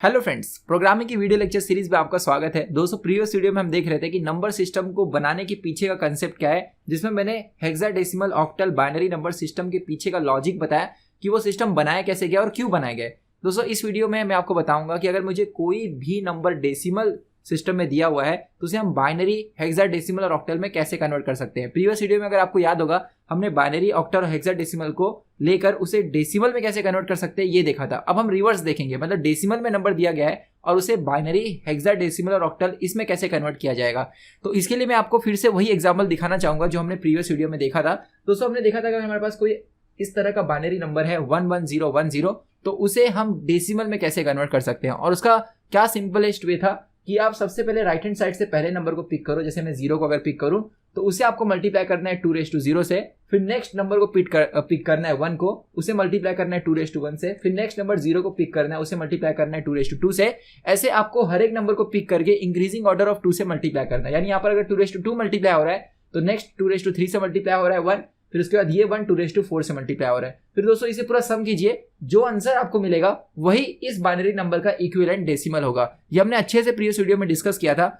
Hello friends, programming की video lecture series में आपका स्वागत है। दोस्तों, प्रीवियस वीडियो में हम देख रहे थे कि नंबर सिस्टम को बनाने के पीछे का कंसेप्ट क्या है, जिसमें मैंने hexadecimal octal binary number system के पीछे का लॉजिक बताया कि वो सिस्टम बनाया कैसे गया और क्यों बनाया गया। दोस्तों, इस वीडियो में मैं आपको बताऊंगा कि अगर मुझे कोई भी नंबर डेसिमल सिस्टम में दिया हुआ है तो उसे हम बाइनरी, हेक्साडेसिमल और ऑक्टल में कैसे कन्वर्ट कर सकते हैं। प्रीवियस वीडियो में अगर आपको याद होगा, हमने बाइनरी, ऑक्टल और हेक्साडेसिमल को लेकर उसे डेसिमल में कैसे कन्वर्ट कर सकते हैं ये देखा था। अब हम रिवर्स देखेंगे, मतलब डेसिमल में नंबर दिया गया है और उसे बाइनरी, हेक्साडेसिमल और ऑक्टल इसमें कैसे कन्वर्ट किया जाएगा। तो इसके लिए मैं आपको फिर से वही एग्जांपल दिखाना चाहूंगा जो हमने प्रीवियस वीडियो में देखा था। दोस्तों, हमने देखा था अगर हमारे पास कोई इस तरह का बाइनरी नंबर है 11010, तो उसे हम डेसिमल में कैसे कन्वर्ट कर सकते हैं। और उसका क्या सिंपलेस्ट वे था कि आप सबसे पहले राइट हैंड साइड से पहले नंबर को पिक करो। जैसे मैं 0 को अगर पिक करूं तो उसे आपको मल्टीप्लाई करना है 2⁻0 से, फिर नेक्स्ट नंबर को पिक करना है 1 को, उसे मल्टीप्लाई करना है 2⁻1 से, फिर नेक्स्ट नंबर 0 को पिक करना है, उसे मल्टीप्लाई करना है 2⁻2 से। ऐसे आपको हर एक नंबर को पिक करके इंक्रीजिंग ऑर्डर ऑफ 2 से मल्टीप्लाई करना है। यानी यहाँ पर अगर 2⁻2 मल्टीप्लाई हो रहा है तो नेक्स्ट 2⁻3 से मल्टीप्लाई हो रहा है 1, फिर उसके बाद ये 1 2⁻4 से मल्टीप्लाई हो रहा है। फिर दोस्तों इसे पूरा सम कीजिए, जो आंसर आपको मिलेगा वही इस बाइनरी नंबर का इक्विवेलेंट डेसिमल होगा। ये हमने अच्छे से प्रीवियस वीडियो में डिस्कस किया था।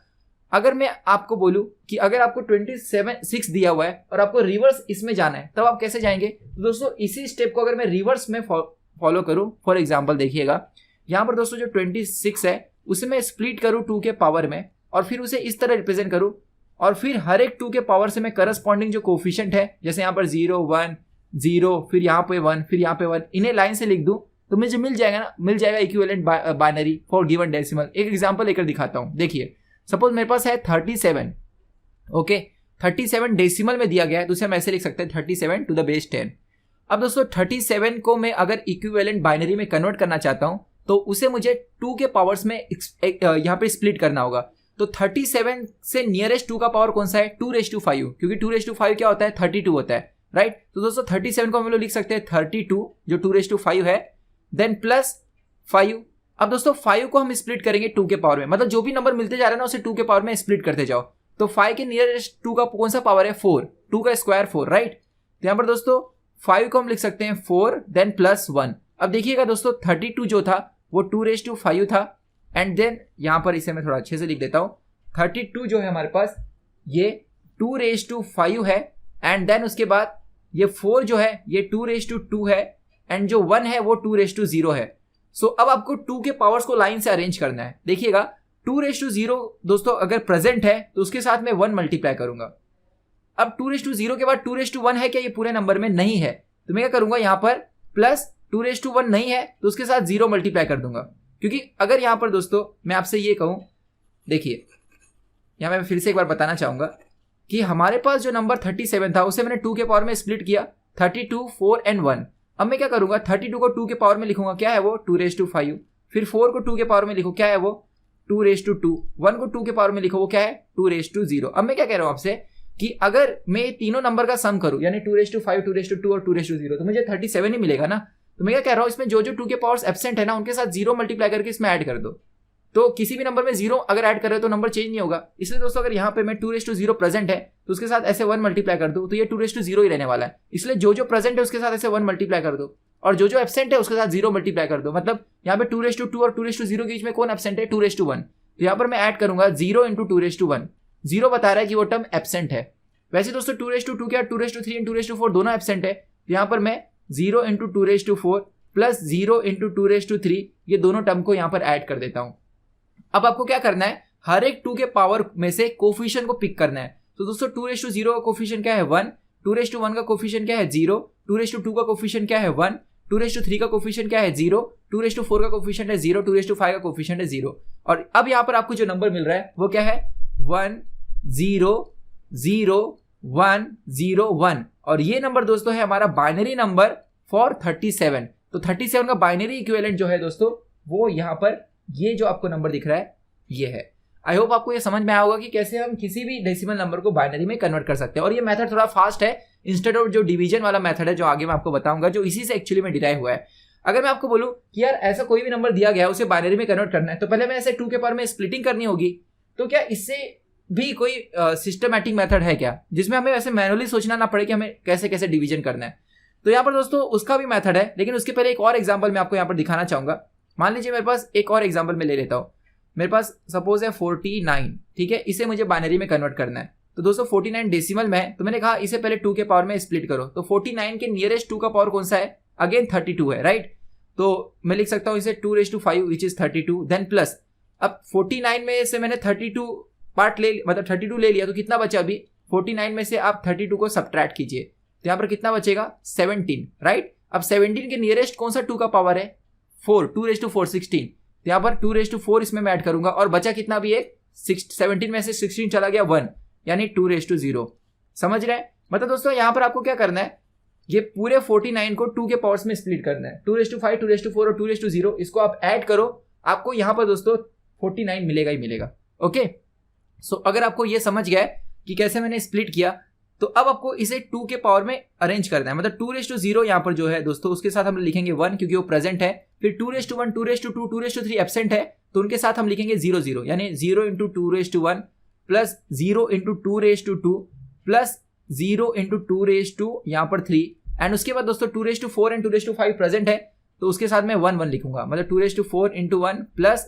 अगर मैं आपको बोलूं कि अगर आपको 26 दिया हुआ है और आपको रिवर्स इसमें जाना है, तब आप कैसे जाएंगे। तो दोस्तों इसी स्टेप को अगर मैं रिवर्स में फॉलो करूं, फॉर एग्जाम्पल देखिएगा, यहाँ पर दोस्तों जो 26 है उसे मैं स्प्लिट करूं 2 के पावर में और फिर उसे इस तरह रिप्रेजेंट करूं और फिर हर एक 2 के पावर से मैं करस्पॉन्डिंग जो कोफिशिएंट है, जैसे यहाँ पर 0 1 0, फिर यहाँ पे 1, फिर यहाँ पे 1, इन्हें लाइन से लिख दूं तो मुझे मिल जाएगा equivalent binary for given decimal. एक एग्जांपल लेकर दिखाता हूं। देखिए, सपोज मेरे पास है 37, ओके, 37 डेसिमल में दिया गया है तो उसे हम ऐसे लिख सकते हैं 37 टू द बेस 10। अब दोस्तों 37 को मैं अगर इक्विवेलेंट बाइनरी में कन्वर्ट करना चाहता हूं तो उसे मुझे 2 के पावर्स में यहाँ पे स्प्लिट करना होगा। तो 37 से नियरेस्ट 2 का पावर कौन सा है, 2�5, क्योंकि 2�5 क्या होता है, 32 होता है, राइट। तो दोस्तों 37 को हम लोग लिख सकते हैं 32 जो 2�5 है, देन प्लस 5। अब दोस्तों 5 को हम स्प्लिट करेंगे 2 के पावर में, मतलब जो भी नंबर मिलते जा रहा है ना उसे 2 के पावर में स्प्लिट करते जाओ। तो 5 के नियरेस्ट 2 का कौन सा पावर है, 4, 2 का स्क्वायर 4, राइट। तो यहाँ पर दोस्तों 5 को हम लिख सकते हैं 4 देन प्लस 1। अब देखिएगा दोस्तों 32 जो था वो 2�5 था, एंड देन यहाँ पर इसे मैं थोड़ा अच्छे से लिख देता हूँ, 32 जो है हमारे पास ये 2⁻5 है, एंड देन उसके बाद ये 4 जो है ये 2⁻2 है, एंड जो 1 है वो 2⁻0 है। सो अब आपको 2 के पावर्स को लाइन से अरेंज करना है। देखिएगा 2⁻0 दोस्तों अगर प्रेजेंट है तो उसके साथ मैं 1 मल्टीप्लाई करूंगा। अब 2⁻0 के बाद 2⁻1 है क्या, ये पूरे नंबर में नहीं है, तो मैं क्या करूंगा यहाँ पर प्लस 2⁻1 नहीं है तो उसके साथ 0 मल्टीप्लाई कर दूंगा। क्योंकि अगर यहाँ पर दोस्तों मैं आपसे ये कहूं, देखिए यहाँ मैं फिर से एक बार बताना चाहूंगा कि हमारे पास जो नंबर 37 था उसे मैंने 2 के पावर में स्प्लिट किया, 32 4 एंड 1। अब मैं क्या करूंगा, 32 को 2 के पावर में लिखूंगा, क्या है वो 2⁻5, फिर 4 को 2 के पावर में लिखो, क्या है वो 2⁻2, 1 को 2 के पावर में लिखो, वो क्या है 2⁻0। अब मैं क्या कह रहा हूं आपसे कि अगर मैं तीनों नंबर का सम करूं, यानी 2⁻5, 2⁻2 और 2⁻0, तो मुझे 37 ही मिलेगा ना। तो मैं क्या कह रहा हूं, इसमें जो जो 2 के पावर्स एब्सेंट है ना उनके साथ 0 मल्टीप्लाई करके इसमें ऐड कर दो। तो किसी भी नंबर में 0 अगर ऐड कर रहे हो तो नंबर चेंज नहीं होगा। इसलिए दोस्तों अगर यहाँ पे मैं 2⁻0 प्रेजेंट है तो उसके साथ ऐसे 1 मल्टीप्लाई कर दो तो ये 2⁻0 ही रहने वाला है। इसलिए जो जो प्रेजेंट है उसके साथ ऐसे 1 मल्टीप्लाई कर दो और जो जो एब्सेंट है उसके साथ 0 मल्टीप्लाई कर दो। मतलब यहाँ पे 2⁻2 और 2⁻0 के बीच में कौन एब्सेंट है, 2⁻1। तो यहाँ पर मैं ऐड करूंगा 0 × 2⁻1। 0 बता रहा है कि वो टर्म एब्सेंट है। वैसे दोस्तों 2⁻2 क्या 2⁻3 एंड 2⁻4 दोनों एब्सेंट है। तो यहाँ पर मैं 0 × 2⁻4 प्लस 0 × 2⁻3 ये दोनों टर्म को यहाँ पर ऐड कर देता हूँ। अब आपको क्या करना है, हर एक 2 के पावर में से कोफिशिएंट को पिक करना है। तो दोस्तों 2⁻0 का कोफिशिएंट क्या है 1, 2⁻1 का कोफिशिएंट क्या है 0, 2⁻2 का कोफिशिएंट क्या है 1, 2⁻3 का कोफिशिएंट क्या है 0, 2⁻4 का कोफिशिएंट है 0, 2⁻5 का कोफिशिएंट है 0। और अब यहाँ पर आपको जो नंबर मिल रहा है वो क्या है 1 0 0 1 0 1। और ये नंबर दोस्तों है हमारा बाइनरी नंबर फॉर 37। तो 37 का बाइनरी इक्विवेलेंट जो है दोस्तों वो यहाँ पर ये जो आपको नंबर दिख रहा है ये है। आई होप आपको ये समझ में आया होगा कि कैसे हम किसी भी डेसिमल नंबर को बाइनरी में कन्वर्ट कर सकते हैं। और ये मेथड थोड़ा फास्ट है इंस्टेड ऑफ जो डिवीजन वाला मेथड है जो आगे मैं आपको बताऊंगा, जो इसी से एक्चुअली में डिराइव हुआ है। अगर मैं आपको बोलूं कि यार ऐसा कोई भी नंबर दिया गया है उसे बाइनरी में कन्वर्ट करना है तो पहले मैं ऐसे 2 के पावर में स्प्लिटिंग करनी होगी। तो क्या इससे भी कोई सिस्टमैटिक मेथड है क्या जिसमें हमें वैसे मैनुअली सोचना ना पड़े कि हमें कैसे कैसे डिवीजन करना है। तो यहाँ पर दोस्तों उसका भी मेथड है, लेकिन उसके पहले एक और एग्जांपल मैं आपको यहाँ पर दिखाना चाहूंगा। मान लीजिए मेरे पास एक और एग्जाम्पल मैं ले लेता हूँ, मेरे पास सपोज है 49, ठीक है, इसे मुझे बाइनरी में कन्वर्ट करना है। तो दोस्तों 49 डेसिमल में है, तो मैंने कहा इसे पहले 2 के पावर में स्प्लिट करो। तो 49 के नियरेस्ट 2 का पावर कौन सा है, अगेन 32 है, राइट। तो मैं लिख सकता हूँ इसे 2⁵ विच इज 32, देन प्लस, अब 49 में से मैंने 32 पार्ट ले, मतलब 32 ले लिया, तो कितना बचा अभी, 49 में से आप 32 को सब्ट्रैक्ट कीजिए, तो यहाँ पर कितना बचेगा 17, राइट। अब 17 के नियरेस्ट कौन सा 2 का पावर है, 4, 2⁴ 16, तो यहाँ पर 2⁴ इसमें मैं ऐड करूंगा, और बचा कितना भी एक 17 में से 16 चला गया 1, यानी 2�0। समझ रहे हैं। मतलब दोस्तों यहाँ पर आपको क्या करना है, ये पूरे 49 को 2 के पावर्स में स्प्लिट करना है, 2⁵, 2⁴ और 2�0, इसको आप ऐड करो, आपको यहाँ पर दोस्तों 49 मिलेगा ही मिलेगा। ओके, सो अगर आपको ये समझ गया कि कैसे मैंने स्प्लिट किया, तो अब आपको इसे 2 के पावर में अरेंज करना है। मतलब 2�0 यहाँ पर जो है दोस्तों, उसके साथ हम लिखेंगे 1 क्योंकि वो प्रेजेंट है, फिर 2⁴, 2⁵2, 2�3 एब्सेंट है, तो उनके साथ हम लिखेंगे 0 0, यानी 0 × 2⁴ प्लस 0 × 2⁵2 प्लस 0 × 2⁵ यहाँ पर 3, एंड उसके बाद दोस्तों 2⁴ एंड 2⁵5 प्रेजेंट है, तो उसके साथ में 1 1 लिखूंगा, मतलब 2⁴ × 1 प्लस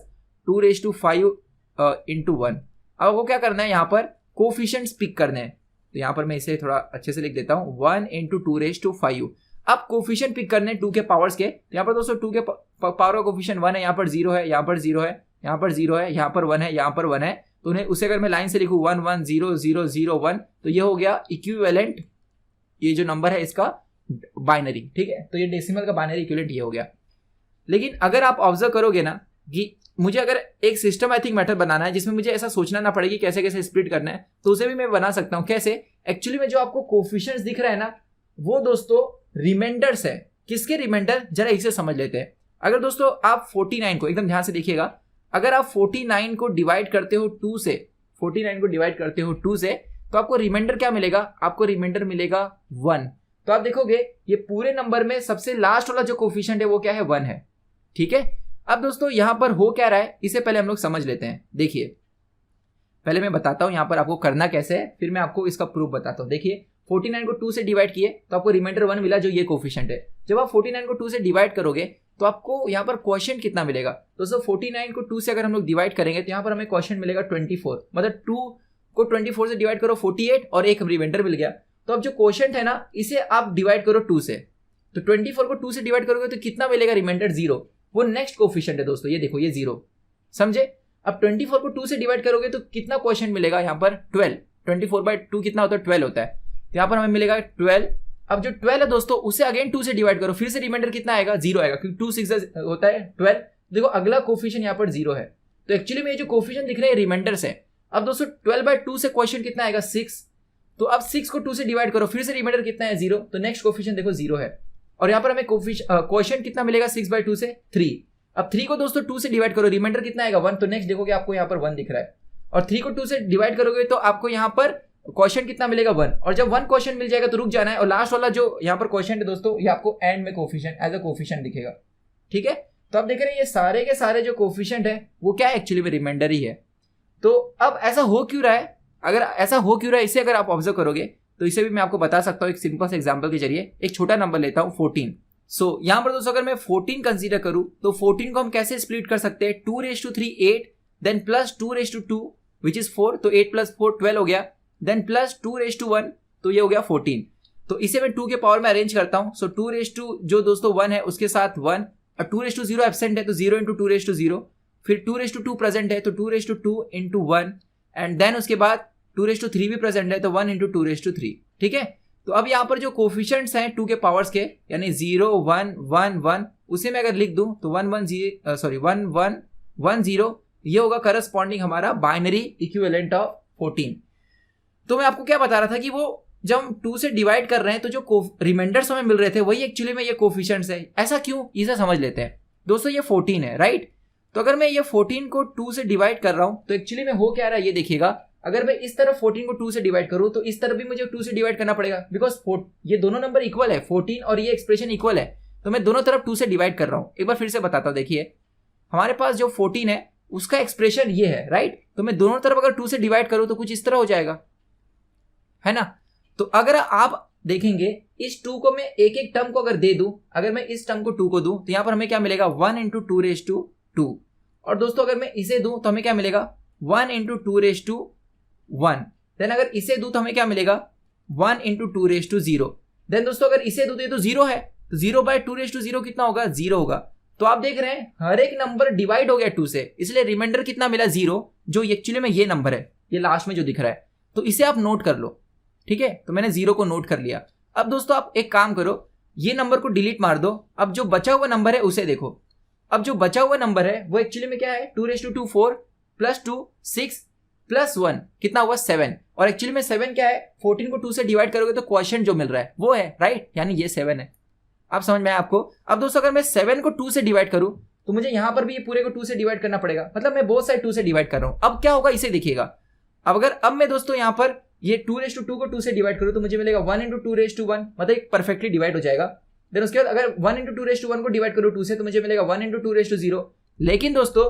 2⁵5 × 1। अब आपको क्या करना है, यहाँ पर कोफिशिएंट्स पिक करने हैं, तो यहाँ पर मैं इसे थोड़ा अच्छे से लिख देता हूँ, 1 × 2⁵5। अब कोफिशिएंट पिक करने 2 के पावर्स के, यहाँ पर दोस्तों 2 के पावर का कोफिशिएंट 1 है, यहाँ पर 0 है, यहाँ पर 0 है, यहाँ पर 0 है, यहाँ पर 1 है, यहाँ पर 1 है, तो उन्हें उसे अगर मैं लाइन से लिखूँ 1 1 0 0 0 1, तो ये हो गया इक्विवेलेंट, ये जो नंबर है इसका बाइनरी, ठीक है। तो ये डेसिमल का बाइनरी इक्विवेलेंट ये हो गया। लेकिन अगर आप ऑब्जर्व करोगे ना कि मुझे अगर एक सिस्टमैटिक मेथड बनाना है जिसमें मुझे ऐसा सोचना ना पड़े कि कैसे कैसे स्प्लिट करना है, तो उसे भी मैं बना सकता हूँ। कैसे, एक्चुअली में जो आपको कोफिशिएंट्स दिख रहा है ना, वो दोस्तों रिमाइंडर्स है। किसके रिमाइंडर, जरा इसे समझ लेते हैं। अगर दोस्तों आप 49 को एकदम ध्यान से देखिएगा, अगर आप 49 को डिवाइड करते हो 2 से, 49 को डिवाइड करते हो 2 से, तो आपको रिमाइंडर क्या मिलेगा, आपको रिमाइंडर मिलेगा 1। तो आप देखोगे ये पूरे नंबर में सबसे लास्ट वाला जो कोफिशिएंट है वो क्या है, 1 है, ठीक है। अब दोस्तों यहां पर हो क्या रहा है, इसे पहले हम लोग समझ लेते हैं। देखिए पहले मैं बताता हूं यहां पर आपको करना कैसे है, फिर मैं आपको इसका प्रूफ बताता हूं। देखिए 49 को 2 से डिवाइड किए तो आपको रिमाइंडर 1 मिला, जो ये कोफिशिएंट है। जब आप 49 को 2 से डिवाइड करोगे तो आपको यहाँ पर क्वोशिएंट कितना मिलेगा, दोस्तों 49 को 2 से अगर हम लोग डिवाइड करेंगे तो यहाँ पर हमें क्वोशिएंट मिलेगा 24। मतलब 2 को 24 से डिवाइड करो 48 और एक रिमाइंडर मिल गया। तो अब जो क्वोशिएंट है ना, इसे आप डिवाइड करो 2 से, तो 24 को 2 से डिवाइड करोगे तो कितना मिलेगा, रिमाइंडर 0। वो नेक्स्ट कोफिशिएंट है दोस्तों, ये देखो ये 0, समझे। अब 24 को 2 से डिवाइड करोगे तो कितना क्वोशिएंट मिलेगा, यहाँ पर 12। 24/2 कितना होता है, 12 होता है, तो यहाँ पर हमें मिलेगा 12। अब जो 12 है दोस्तों, उसे अगेन 2 से डिवाइड करो, फिर से रिमाइंडर कितना आएगा, 0 आएगा, क्योंकि 2 6 होता है 12। देखो अगला कोफिशिएंट यहाँ पर 0 है, तो एक्चुअली में ये जो कोफिशिएंट दिख रहे हैं रिमाइंडर्स है। अब दोस्तों 12/2 से क्वोशिएंट कितना आएगा, 6। तो अब 6 को 2 से डिवाइड करो, फिर से रिमाइंडर कितना है, 0। तो नेक्स्ट कोफिशिएंट देखो 0 है, और यहाँ पर हमें क्वोशिएंट कितना मिलेगा, 6/2 से 3। अब 3 को दोस्तों 2 से डिवाइड करो, रिमाइंडर कितना आएगा, 1। तो नेक्स्ट देखोगे आपको यहाँ पर 1 दिख रहा है, और 3 को 2 से डिवाइड करोगे तो आपको यहाँ पर क्वोशिएंट कितना मिलेगा, 1। और जब 1 क्वोशिएंट मिल जाएगा तो रुक जाना है, और लास्ट वाला जो यहाँ पर क्वोशिएंट है दोस्तों, ये आपको एंड में कोफिशिएंट एज अ कोफिशिएंट दिखेगा, ठीक है। तो आप देख रहे हैं ये सारे के सारे जो कोफिशिएंट है वो क्या है, एक्चुअली में रिमाइंडर ही है। तो अब ऐसा हो क्यों रहा है, अगर ऐसा हो क्यों रहा है, इसे अगर आप ऑब्जर्व करोगे तो इसे भी मैं आपको बता सकता हूँ एक सिंपल से एग्जाम्पल के जरिए। एक छोटा नंबर लेता हूँ 14। सो यहाँ पर दोस्तों अगर मैं 14 कंसीडर करूँ तो 14 को हम कैसे स्प्लिट कर सकते हैं, 2⁵3 8, देन प्लस 2⁵2 विच इज 4, तो 8 + 4 12 हो गया, देन प्लस 2⁵1, तो ये हो गया 14। तो इसे मैं 2 के पावर में अरेंज करता हूँ। सो 2⁵2 जो दोस्तों 1 है उसके साथ 1, और 2⁵0 एब्सेंट है तो 0 × 2⁵0, फिर 2⁵2 प्रेजेंट है तो 2⁵2 × 1, एंड देन उसके बाद 2⁵3 भी प्रेजेंट है तो 1 × 2⁵3, ठीक है। तो अब यहाँ पर जो कोफिशिएंट्स हैं 2 के पावर्स के, यानी 0 1 1 1, उसे मैं अगर लिख दूं तो 1 1 0, ये होगा करस्पॉन्डिंग हमारा बाइनरी इक्विवेलेंट ऑफ 14। तो मैं आपको क्या बता रहा था कि वो जब हम 2 से डिवाइड कर रहे हैं तो जो रिमाइंडर्स हमें मिल रहे थे वही एक्चुअली में ये कोफिशिएंट्स है। ऐसा क्यों, इसे समझ लेते हैं। दोस्तों ये 14 है, राइट। तो अगर मैं ये 14 को 2 से डिवाइड कर रहा हूं तो एक्चुअली में हो क्या रहा है, ये देखिएगा। अगर मैं इस तरफ 14 को 2 से डिवाइड करूं तो इस तरफ भी मुझे 2 से डिवाइड करना पड़ेगा, बिकॉज ये दोनों नंबर इक्वल है, 14 और ये एक्सप्रेशन इक्वल है, तो मैं दोनों तरफ 2 से डिवाइड कर रहा हूं। एक बार फिर से बताता हूं, देखिए हमारे पास जो 14 है उसका एक्सप्रेशन ये है, राइट। तो मैं दोनों तरफ अगर 2 से डिवाइड करूं तो कुछ इस तरह हो जाएगा, है ना। तो अगर आप देखेंगे इस 2 को मैं एक एक टर्म को अगर दे दूं, अगर मैं इस टर्म को 2 को दूं तो यहाँ पर हमें क्या मिलेगा 1 इंटू 2 रेज टू 2। और दोस्तों अगर मैं इसे दूं तो हमें क्या मिलेगा 1 इंटू 2 रेज टू 1। देन अगर इसे दूं तो हमें क्या मिलेगा 1 इंटू 2 रेज टू 0। देन दोस्तों अगर इसे दूं तो ये तो 0 है, तो 0 बाय 2 रेज टू 0 कितना होगा 0 होगा। तो आप देख रहे हैं हर एक नंबर डिवाइड हो गया 2 से, इसलिए रिमाइंडर कितना मिला 0, जो एक्चुअली में ये नंबर है, ये लास्ट में जो दिख रहा है। तो इसे आप नोट कर लो, ठीक है। तो मैंने 0 को नोट कर लिया। अब दोस्तों आप एक काम करो, ये नंबर को डिलीट मार दो। अब जो बचा हुआ नंबर है उसे देखो। अब जो बचा हुआ नंबर है वो एक्चुअली में क्या है 2 रेज टू 2 4 प्लस 2 6 प्लस 1 कितना हुआ 7। और एक्चुअली में 7 क्या है 14 को 2 से डिवाइड करोगे तो क्वोशिएंट जो मिल रहा है वो है, राइट, यानी ये 7 है। आप समझ में आया आपको। अब दोस्तों अगर मैं 7 को 2 से डिवाइड करूं तो मुझे यहां पर भी ये पूरे को 2 से डिवाइड करना पड़ेगा, मतलब मैं बोथ साइड 2 से डिवाइड कर रहा हूं। अब क्या होगा इसे देखिएगा। अब मैं दोस्तों यहां पर ये 2 रेज टू 2 को 2 से डिवाइड करूं तो मुझे मिलेगा 1 इंटू 2 रेज टू 1, मतलब एक परफेक्टली डिवाइड हो जाएगा। देन उसके बाद अगर 1 इंटू 2 रेज टू 1 को डिवाइड करो 2 से तो मुझे मिलेगा 1 इंटू 2 रेज टू 0। लेकिन दोस्तों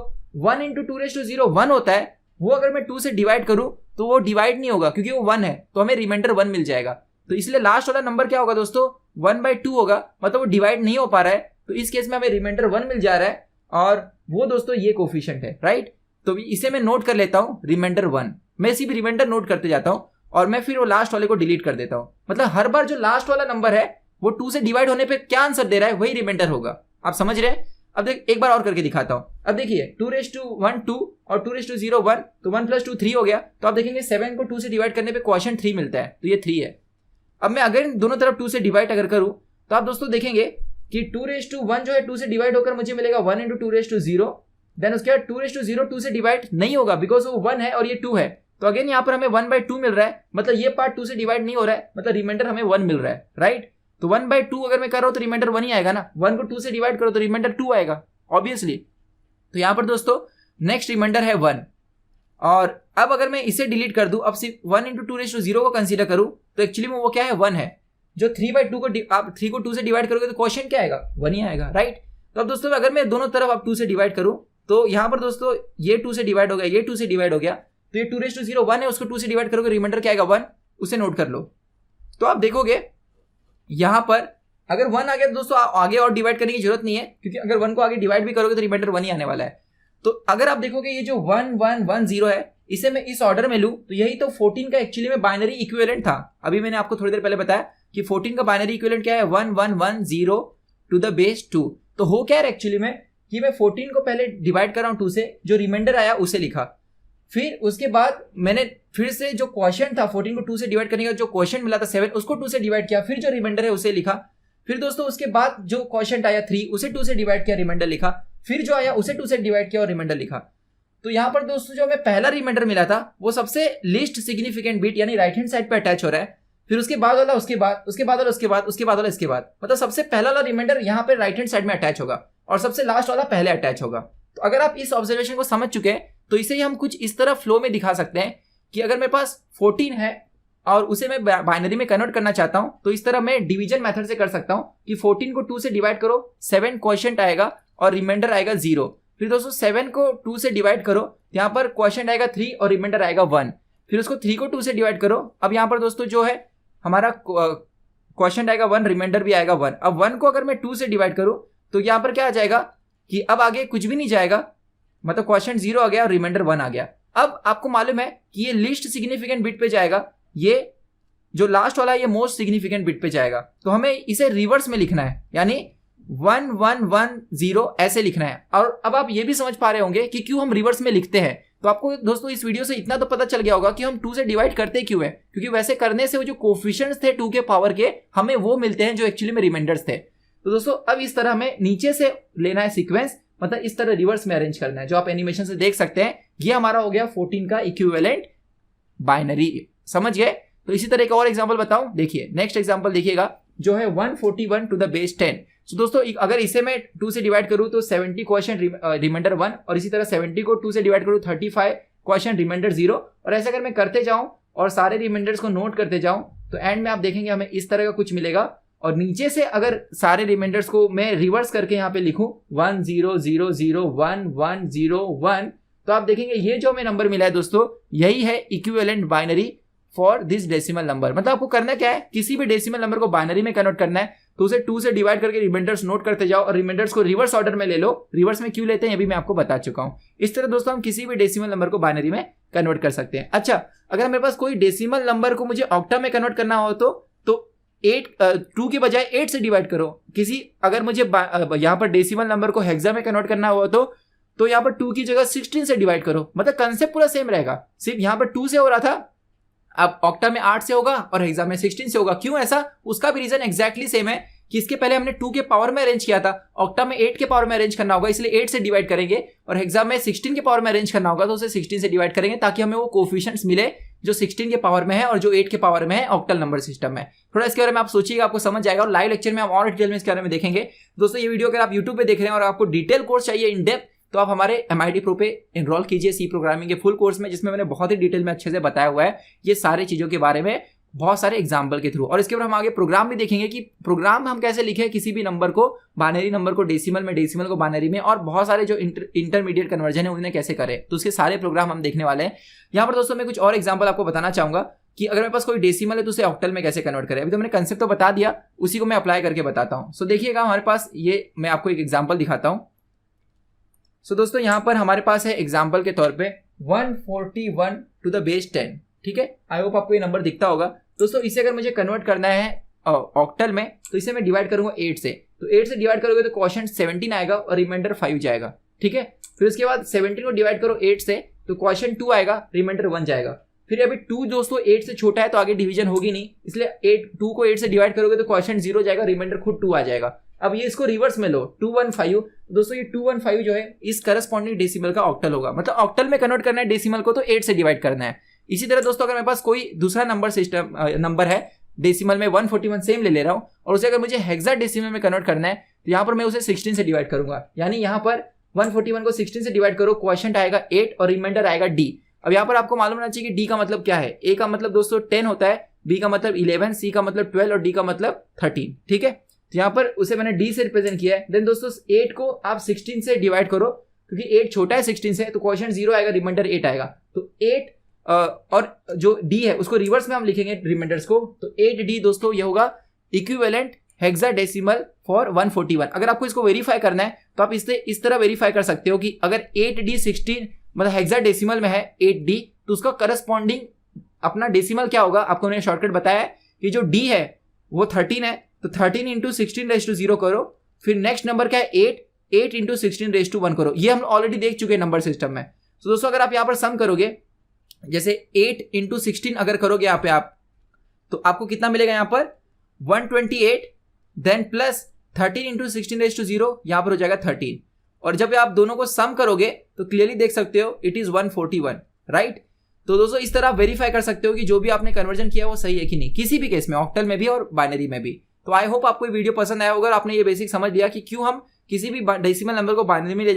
1 इंटू 2 रेज टू 0 1 होता है, वो अगर मैं 2 से डिवाइड करूं तो वो डिवाइड नहीं होगा क्योंकि वो 1 है, तो हमें रिमाइंडर 1 मिल जाएगा। तो इसलिए लास्ट वाला नंबर क्या होगा दोस्तों 1/2 होगा, मतलब वो डिवाइड नहीं हो पा रहा है। तो इस केस में हमें रिमाइंडर 1 मिल जा रहा है और वो दोस्तों ये कोफिशिएंट है, राइट। तो इसे मैं नोट कर लेता हूं रिमाइंडर 1। मैं इसी भी रिमाइंडर नोट करते जाता हूं और मैं फिर वो लास्ट वाले को डिलीट कर देता हूं। मतलब हर बार जो लास्ट वाला नंबर है वो 2 से डिवाइड होने पे क्या आंसर दे रहा है वही रिमाइंडर होगा। आप समझ रहे हैं। अब देख एक बार और करके दिखाता हूं। अब देखिए 2 रेज टू 1 2 और 2 रेज टू 0 1, तो 1 प्लस 2 3 हो गया। तो आप देखेंगे 7 को 2 से डिवाइड करने पे क्वोशिएंट 3 मिलता है, तो ये 3 है। अब मैं अगर दोनों तरफ 2 से डिवाइड अगर करूं तो आप दोस्तों देखेंगे कि 2 रेज टू 1 जो है 2 से डिवाइड होकर मुझे मिलेगा 1 इंटू 2 रेज टू 0। देन उसके बाद 2 रेज टू 0 2 से डिवाइड नहीं होगा बिकॉज वो 1 है और ये 2 है। तो अगेन यहाँ पर हमें 1/2 मिल रहा है, मतलब ये पार्ट 2 से डिवाइड नहीं हो रहा है, मतलब रिमाइंडर हमें 1 मिल रहा है, राइट। तो 1/2 अगर मैं कर रहा हूं तो रिमाइंडर 1 ही आएगा ना। 1 को 2 से डिवाइड करो तो रिमाइंडर 2 आएगा ऑब्वियसली। तो यहाँ पर दोस्तों नेक्स्ट रिमाइंडर है 1। और अब अगर मैं इसे डिलीट कर दूं, अब सिर्फ 1 इंटू 2 रेज टू 0 को कंसीडर करूं तो एक्चुअली में वो क्या है 1 है। जो 3/2 को आप 3 को 2 से डिवाइड करोगे तो क्वोशिएंट क्या आएगा 1 ही आएगा, राइट। तो अब दोस्तों अगर मैं दोनों तरफ अब 2 से डिवाइड करूं तो यहाँ पर दोस्तों ये 2 से डिवाइड हो गया, ये 2 से डिवाइड हो गया, तो ये 2 रेज टू 0 1 है, उसको 2 से डिवाइड करोगे रिमाइंडर क्या आएगा 1, उसे नोट कर लो। तो आप देखोगे यहां पर अगर 1 आ गया तो दोस्तों आगे और डिवाइड करने की जरूरत नहीं है, क्योंकि अगर 1 को आगे डिवाइड भी करोगे तो रिमाइंडर 1 ही आने वाला है। तो अगर आप देखोगे ये जो 1 1 1 0 है, इसे मैं इस ऑर्डर में लूं तो यही तो 14 का एक्चुअली में बाइनरी इक्विवेलेंट था। अभी मैंने आपको थोड़ी देर पहले बताया कि 14 का बाइनरी इक्विवेलेंट क्या है 1 1 1 0 टू द बेस 2। तो हो क्या है एक्चुअली में कि मैं 14 को पहले डिवाइड कर रहा हूं 2 से, जो रिमाइंडर आया उसे लिखा, फिर उसके बाद मैंने फिर से जो क्वोशिएंट था 14 को 2 से डिवाइड करने का जो क्वोशिएंट मिला था 7 उसको 2 से डिवाइड किया, फिर जो रिमाइंडर है उसे लिखा, फिर दोस्तों उसके बाद जो क्वोशिएंट आया 3 उसे 2 से डिवाइड किया, रिमाइंडर लिखा, फिर जो आया उसे 2 से डिवाइड किया और रिमाइंडर लिखा। तो यहाँ पर दोस्तों जो हमें पहला रिमाइंडर मिला था वो सबसे लीस्ट सिग्निफिकेंट बिट यानी राइट हैंड साइड पे अटैच हो रहा है, फिर उसके बाद वाला उसके बाद उसके बाद वाला उसके बाद उसके बाद वाला इसके बाद, मतलब सबसे पहला वाला रिमाइंडर यहाँ पे राइट हैंड साइड में अटैच होगा और सबसे लास्ट वाला पहले अटैच होगा। तो अगर आप इस ऑब्जर्वेशन को समझ चुके हैं तो इसे हम कुछ इस तरह फ्लो में दिखा सकते हैं कि अगर मेरे पास 14 है और उसे मैं बाइनरी में कन्वर्ट करना चाहता हूं तो इस तरह मैं डिवीजन मेथड से कर सकता हूं कि 14 को 2 से डिवाइड करो 7 क्वोशिएंट आएगा और रिमाइंडर आएगा 0। फिर दोस्तों 7 को 2 से डिवाइड करो, यहाँ पर क्वोशिएंट आएगा 3 और रिमाइंडर आएगा 1। फिर उसको 3 को 2 से डिवाइड करो, अब यहाँ पर दोस्तों जो है हमारा क्वोशिएंट आएगा 1, रिमाइंडर भी आएगा 1। अब 1 को अगर मैं 2 से डिवाइड करूं तो यहाँ पर क्या आ जाएगा कि अब आगे कुछ भी नहीं जाएगा, मतलब क्वोशिएंट 0 आ गया और रिमाइंडर 1 आ गया। अब आपको मालूम है कि ये लीस्ट सिग्निफिकेंट बिट पे जाएगा, ये जो लास्ट वाला है ये मोस्ट सिग्निफिकेंट बिट पे जाएगा। तो हमें इसे रिवर्स में लिखना है, यानी 1 1 1 0 ऐसे लिखना है। और अब आप ये भी समझ पा रहे होंगे कि क्यों हम रिवर्स में लिखते हैं। तो आपको दोस्तों इस वीडियो से इतना तो पता चल गया होगा कि हम 2 से डिवाइड करते क्यों है, क्योंकि वैसे करने से वो जो कोफिशिएंट्स थे 2 के पावर के हमें वो मिलते हैं जो एक्चुअली में रिमाइंडर्स थे। तो दोस्तों अब इस तरह हमें नीचे से लेना है सीक्वेंस, मतलब इस तरह रिवर्स में अरेंज करना है, जो आप एनिमेशन से देख सकते हैं। ये हमारा हो गया 14 का इक्विवेलेंट बाइनरी, समझ गए। तो इसी तरह एक और एग्जांपल बताऊं, देखिए नेक्स्ट एग्जांपल देखिएगा जो है 141 टू द बेस 10। तो दोस्तों अगर इसे मैं 2 से डिवाइड करूं तो 70 क्वोशिएंट रिमाइंडर 1 और इसी तरह 70 को 2 से डिवाइड करूं 35 क्वोशिएंट रिमाइंडर 0। और ऐसे अगर मैं करते जाऊं और सारे रिमाइंडर्स को नोट करते जाऊं तो एंड में आप देखेंगे हमें इस तरह का कुछ मिलेगा। और नीचे से अगर सारे रिमाइंडर्स को मैं रिवर्स करके यहाँ पे लिखूं 1 0 0 0 1 1 0 1, तो आप देखेंगे ये जो हमें नंबर मिला है दोस्तों यही है equivalent binary for this decimal number. मतलब आपको करना क्या है, किसी भी डेसिमल नंबर को बाइनरी में कन्वर्ट करना है तो उसे 2 से डिवाइड करके रिमाइंडर्स नोट करते जाओ और रिमाइंडर्स को रिवर्स ऑर्डर में ले लो। रिवर्स में क्यों लेते हैं ये भी मैं आपको बता चुका हूं। इस तरह दोस्तों हम किसी भी डेसिमल नंबर को बाइनरी में कन्वर्ट कर सकते हैं। अच्छा, अगर मेरे पास कोई डेसिमल नंबर को मुझे ऑक्टा में कन्वर्ट करना हो तो 2 के बजाय 8 से डिवाइड करो। अगर मुझे यहाँ पर डेसिमल नंबर को हेक्सा में कन्वर्ट करना हो तो यहाँ पर 2 की जगह 16 से डिवाइड करो। मतलब कंसेप्ट पूरा सेम रहेगा, सिर्फ यहाँ पर 2 से हो रहा था, अब ऑक्टा में 8 से होगा और हेक्सा में 16 से होगा। क्यों ऐसा, उसका भी रीजन एग्जैक्टली सेम है कि इसके पहले हमने 2 के पावर में अरेंज किया था, ऑक्टा में 8 के पावर में अरेंज करना होगा इसलिए 8 से डिवाइड करेंगे, और हेक्सा में 16 के पावर में अरेंज करना होगा तो उसे 16 से डिवाइड करेंगे ताकि हमें वो कोफिशिएंट्स मिले जो 16 के पावर में है और जो 8 के पावर में है ऑक्टल नंबर सिस्टम में। थोड़ा इसके बारे में आप सोचिएगा, आपको समझ जाएगा और लाइव लेक्चर में हम और डिटेल में इसके बारे में देखेंगे। दोस्तों ये वीडियो अगर आप यूट्यूब पे देख रहे हैं और आपको डिटेल कोर्स चाहिए इन डेप्थ तो आप हमारे MIT Pro पे एनरोल कीजिए सी प्रोग्रामिंग के फुल कोर्स में, जिसमें मैंने बहुत ही डिटेल में अच्छे से बताया हुआ है ये सारी चीजों के बारे में बहुत सारे एग्जाम्पल के थ्रू। और इसके बाद हम आगे प्रोग्राम भी देखेंगे कि प्रोग्राम हम कैसे लिखे किसी भी नंबर को, बाइनरी नंबर को डेसिमल में, डेसिमल को बाइनरी में, और बहुत सारे जो इंटरमीडिएट कन्वर्जन है उन्हें कैसे करें, तो उसके सारे प्रोग्राम हम देखने वाले हैं। यहाँ पर दोस्तों मैं कुछ और एग्जाम्पल आपको बताना चाहूंगा कि अगर मेरे पास कोई डेसिमल है तो उसे ऑक्टल में कैसे कन्वर्ट करें। अभी तो मैंने कंसेप्ट तो बता दिया, उसी को मैं अप्लाई करके बताता हूँ। सो देखिएगा हमारे पास ये, मैं आपको एक एग्जाम्पल दिखाता हूँ। सो दोस्तों यहाँ पर हमारे पास है एग्जाम्पल के तौर पे 141 टू द बेस 10, ठीक है। आई होप आपको ये नंबर दिखता होगा। दोस्तों इसे अगर मुझे कन्वर्ट करना है ऑक्टल में तो इसे मैं डिवाइड करूंगा 8 से, तो 8 से डिवाइड करोगे तो क्वोशिएंट 17 आएगा और रिमाइंडर 5 जाएगा, ठीक है। फिर उसके बाद 17 को डिवाइड करो 8 से तो क्वोशिएंट 2 आएगा, रिमाइंडर 1 जाएगा। फिर अभी 2 दोस्तों 8 से छोटा है तो आगे डिवीजन होगी नहीं, इसलिए 2 को 8 से डिवाइड करोगे तो क्वोशिएंट 0 जाएगा, रिमाइंडर खुद 2 आ जाएगा। अब ये इसको रिवर्स में लो 215, दोस्तों ये 215 जो है इस करस्पॉन्डिंग डेसिमल का ऑक्टल होगा। मतलब ऑक्टल में कन्वर्ट करना है डेसिमल को तो 8 से डिवाइड करना है। इसी तरह दोस्तों अगर मेरे पास कोई दूसरा नंबर है डेसिमल में 141 सेम ले ले रहा हूं और उसे अगर मुझे हेक्सा डेसिमल में कन्वर्ट करना है तो यहाँ पर मैं उसे 16 से डिवाइड करूंगा। यानी यहाँ पर 141 को 16 से डिवाइड करो, क्वोशिएंट आएगा 8 और रिमाइंडर आएगा D। अब यहाँ पर आपको मालूम होना चाहिए कि D का मतलब क्या है। A का मतलब दोस्तों 10 होता है, B का मतलब 11, C का मतलब 12 और D का मतलब 13, ठीक है। तो यहाँ पर उसे मैंने D से रिप्रेजेंट किया है। देन दोस्तों 8 को आप 16 से डिवाइड करो, क्योंकि 8 छोटा है 16 से तो क्वोशिएंट 0 आएगा, रिमाइंडर 8 आएगा। तो 8 और जो D है उसको रिवर्स में हम लिखेंगे रिमाइंडर्स को, तो 8D दोस्तों ये होगा इक्विवेलेंट हेक्साडेसिमल फॉर 141। अगर आपको इसको वेरीफाई करना है तो आप इस तरह वेरीफाई कर सकते हो कि अगर 8D 16 मतलब हेक्साडेसिमल में है 8D तो उसका करस्पॉन्डिंग अपना डेसिमल क्या होगा। आपको मैंने शॉर्टकट बताया है कि जो D है वो 13 है, तो 13 इंटू 16 करो। फिर नेक्स्ट नंबर क्या है 8 इंटू 16 करो। ये हम ऑलरेडी देख चुके हैं नंबर सिस्टम में। तो दोस्तों अगर आप यहाँ पर सम करोगे, जैसे 8 इंटू 16 अगर करोगे यहाँ पे आप, तो आपको कितना मिलेगा यहाँ पर 128, देन प्लस 13 इंटू 16 यहाँ पर हो जाएगा 13। और जब आप दोनों को सम करोगे तो क्लियरली देख सकते हो इट इज 141, राइट। तो दोस्तों इस तरह आप वेरीफाई कर सकते हो कि जो भी आपने कन्वर्जन किया वो सही है कि नहीं, किसी भी केस में, ऑक्टल में भी और बाइनरी में भी। तो आई होप आपको ये वीडियो पसंद आया होगा और आपने ये बेसिक समझ लिया कि क्यों हम किसी भी डेसिमल नंबर को बाइनरी में ले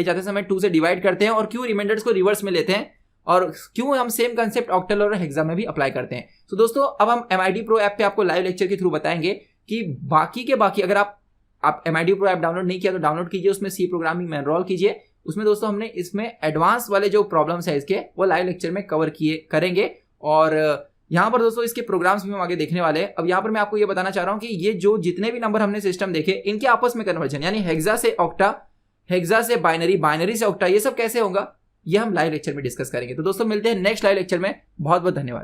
जाते समय 2 से डिवाइड करते हैं और क्यों रिमाइंडर्स को रिवर्स में लेते हैं और क्यों हम सेम कंसेप्ट ऑक्टल और हेक्सा में भी अप्लाई करते हैं। तो दोस्तों अब हम MIT Pro ऐप पे आपको लाइव लेक्चर के थ्रू बताएंगे कि बाकी अगर आप MIT Pro ऐप डाउनलोड नहीं किया तो डाउनलोड कीजिए, उसमें सी प्रोग्रामिंग में एनरोल कीजिए। उसमें दोस्तों हमने इसमें एडवांस वाले जो प्रॉब्लम्स है इसके वो लाइव लेक्चर में कवर करेंगे और यहाँ पर दोस्तों इसके प्रोग्राम्स भी हम आगे देखने वाले हैं। अब यहाँ पर मैं आपको ये बताना चाह रहा हूँ कि ये जो जितने भी नंबर हमने सिस्टम देखे इनके आपस में कन्वर्जन, यानी हेक्सा से ऑक्टा, हेक्सा से बाइनरी, बाइनरी से ऑक्टा, ये सब कैसे होगा ये हम लाइव लेक्चर में डिस्कस करेंगे। तो दोस्तों मिलते हैं नेक्स्ट लाइव लेक्चर में। बहुत बहुत धन्यवाद।